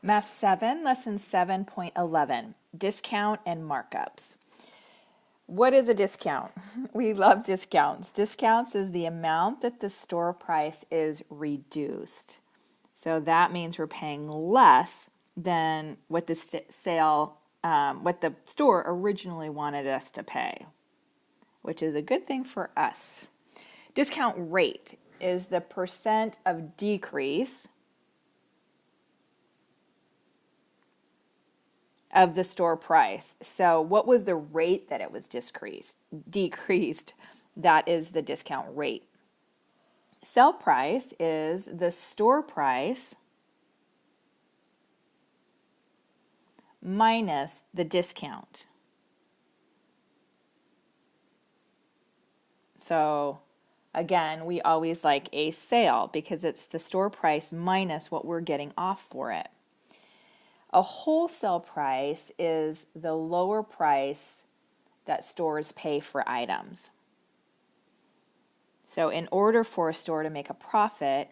Math 7, Lesson 7.11, Discount and Markups. What is a discount? We love discounts. Discounts is the amount that the store price is reduced. So that means we're paying less than what the what the store originally wanted us to pay, which is a good thing for us. Discount rate is the percent of decrease of the store price. So what was the rate that it was decreased? That is the discount rate. Sell price is the store price minus the discount. So again, we always like a sale because it's the store price minus what we're getting off for it. A wholesale price is the lower price that stores pay for items. So in order for a store to make a profit,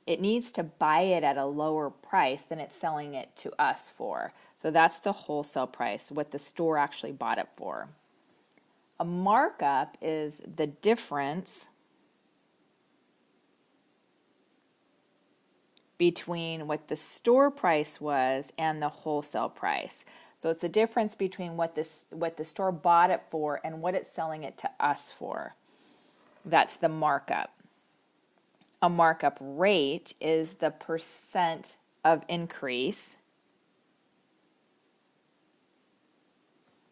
it needs to buy it at a lower price than it's selling it to us for. So that's the wholesale price, what the store actually bought it for. A markup is the difference between what the store price was and the wholesale price. So it's the difference between what the store bought it for and what it's selling it to us for. That's the markup. A markup rate is the percent of increase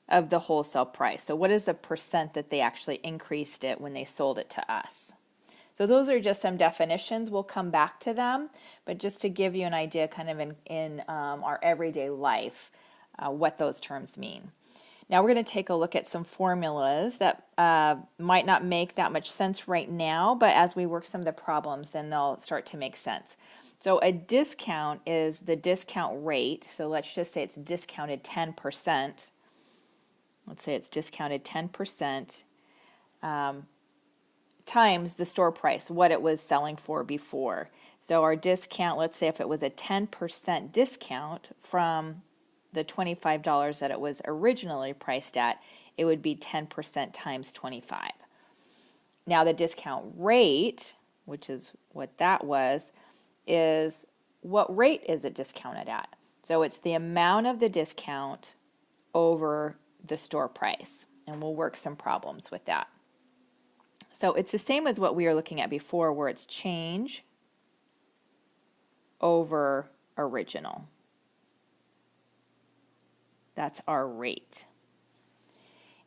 of the wholesale price. So what is the percent that they actually increased it when they sold it to us? So those are just some definitions. We'll come back to them, but just to give you an idea kind of in our everyday life, what those terms mean. Now we're going to take a look at some formulas that might not make that much sense right now, but as we work some of the problems, then they'll start to make sense. So a discount is the discount rate. So let's just say it's discounted 10%. Let's say it's discounted 10%. Times the store price, what it was selling for before. So our discount, let's say if it was a 10% discount from the $25 that it was originally priced at, it would be 10% times 25. Now the discount rate, which is what that was, is what rate is it discounted at? So it's the amount of the discount over the store price, and we'll work some problems with that. So it's the same as what we were looking at before, where it's change over original. That's our rate.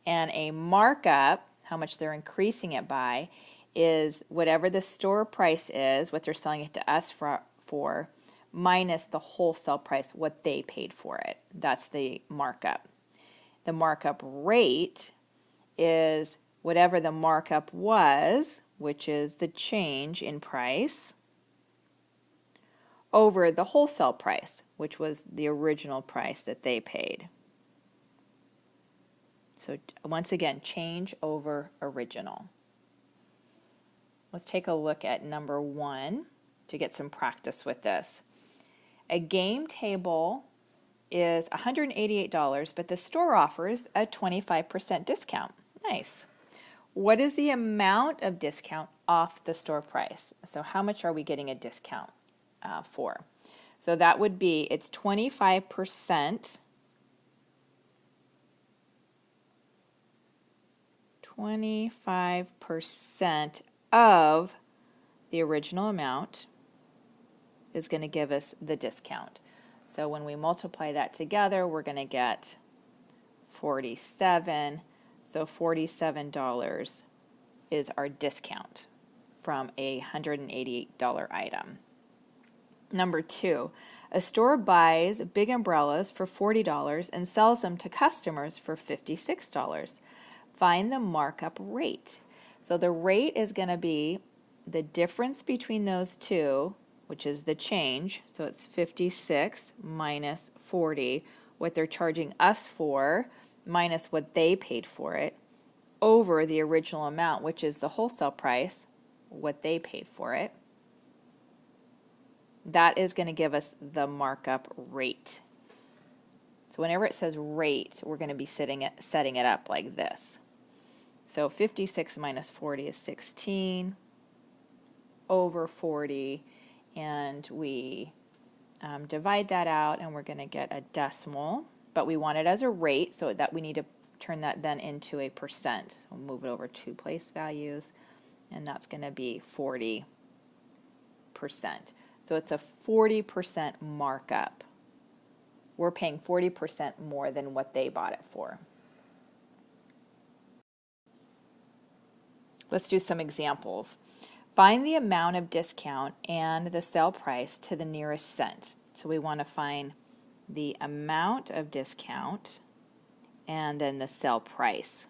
And a markup, how much they're increasing it by, is whatever the store price is, what they're selling it to us for minus the wholesale price, what they paid for it. That's the markup. The markup rate is whatever the markup was, which is the change in price, over the wholesale price, which was the original price that they paid. So once again, change over original. Let's take a look at number 1 to get some practice with this. A game table is $188, but the store offers a 25% discount. Nice. What is the amount of discount off the store price? So how much are we getting a discount for? So that would be, it's 25%. 25% of the original amount is going to give us the discount. So when we multiply that together, we're going to get 47. So $47 is our discount from a $188 item. Number 2, a store buys big umbrellas for $40 and sells them to customers for $56. Find the markup rate. So the rate is going to be the difference between those two, which is the change. So it's 56 minus 40, what they're charging us for, minus what they paid for it, over the original amount, which is the wholesale price, what they paid for it. that is going to give us the markup rate. So whenever it says rate, we're going to be setting it up like this. So 56 minus 40 is 16 over 40, and we divide that out, and we're going to get a decimal, but we want it as a rate, so that we need to turn that then into a percent. So we'll move it over 2 place values, and that's going to be 40%. So it's a 40% markup. We're paying 40% more than what they bought it for. Let's do some examples. Find the amount of discount and the sale price to the nearest cent. So we want to find the amount of discount and then the sale price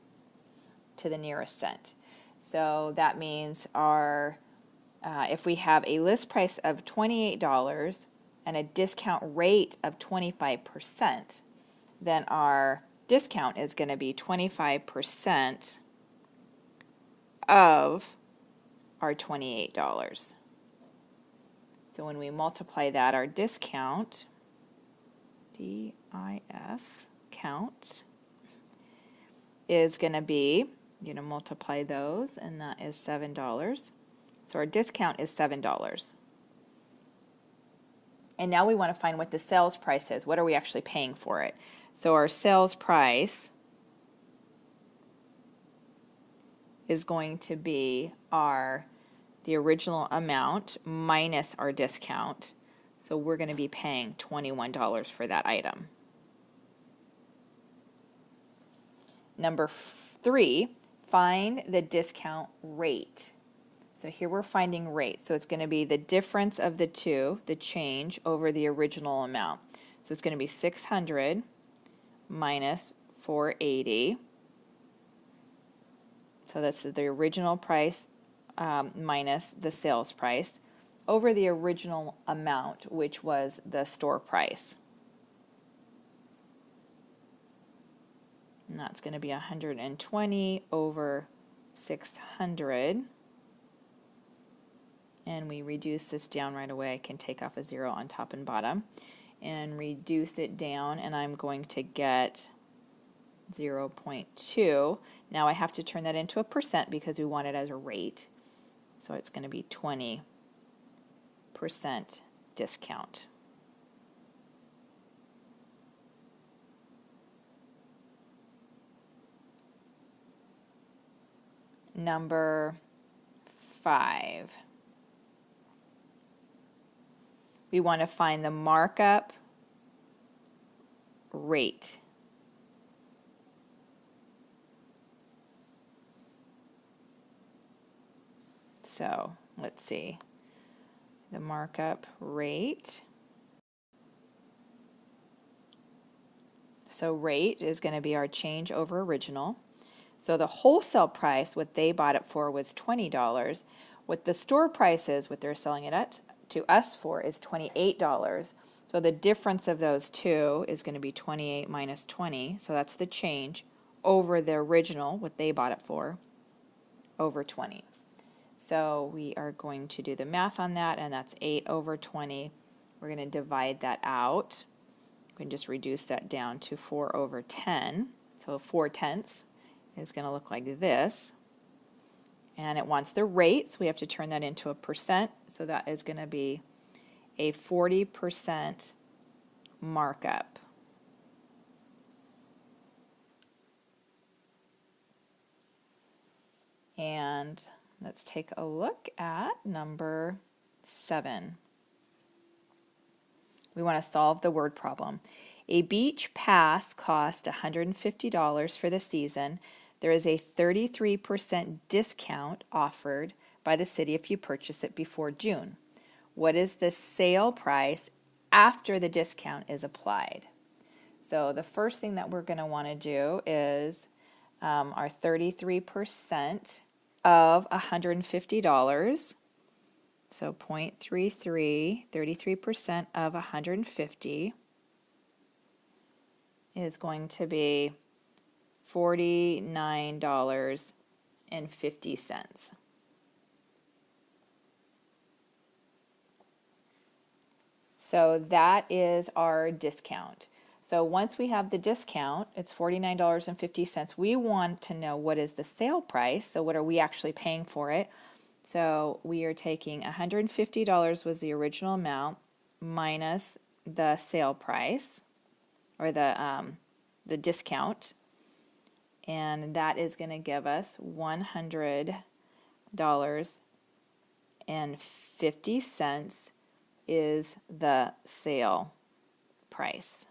to the nearest cent. So that means if we have a list price of $28 and a discount rate of 25%, then our discount is going to be 25% of our $28. So when we multiply that, our discount, D-I-S, count, is going to be, multiply those, and that is $7. So our discount is $7. And now we want to find what the sales price is. What are we actually paying for it? So our sales price is going to be the original amount minus our discount. So we're going to be paying $21 for that item. Number 3, find the discount rate. So here we're finding rate. So it's going to be the difference of the two, the change, over the original amount. So it's going to be 600 minus 480. So that's the original price minus the sales price over the original amount, which was the store price. And that's going to be 120 over 600. And we reduce this down right away. I can take off a 0 on top and bottom and reduce it down, and I'm going to get 0.2. Now I have to turn that into a percent because we want it as a rate. So it's going to be 20% discount. Number 5. We want to find the markup rate. So let's see, the markup rate. So rate is going to be our change over original. So the wholesale price, what they bought it for, was $20. What the store price is, what they're selling it at to us for, is $28. So the difference of those two is going to be 28 minus 20. So that's the change over the original, what they bought it for, over 20. So we are going to do the math on that, and that's 8 over 20. We're going to divide that out. We can just reduce that down to 4 over 10. So 4/10 is going to look like this. And it wants the rate, so we have to turn that into a percent. So that is going to be a 40% markup. And let's take a look at number 7. We want to solve the word problem. A beach pass cost $150 for the season. There is a 33% discount offered by the city if you purchase it before June. What is the sale price after the discount is applied? So the first thing that we're going to want to do is our 33% of $150. So 0.33, 33% of 150 is going to be $49.50. So that is our discount. So once we have the discount, it's $49.50. We want to know what is the sale price. So what are we actually paying for it? So we are taking $150 was the original amount minus the sale price, or the discount, and that is going to give us $100.50 is the sale price.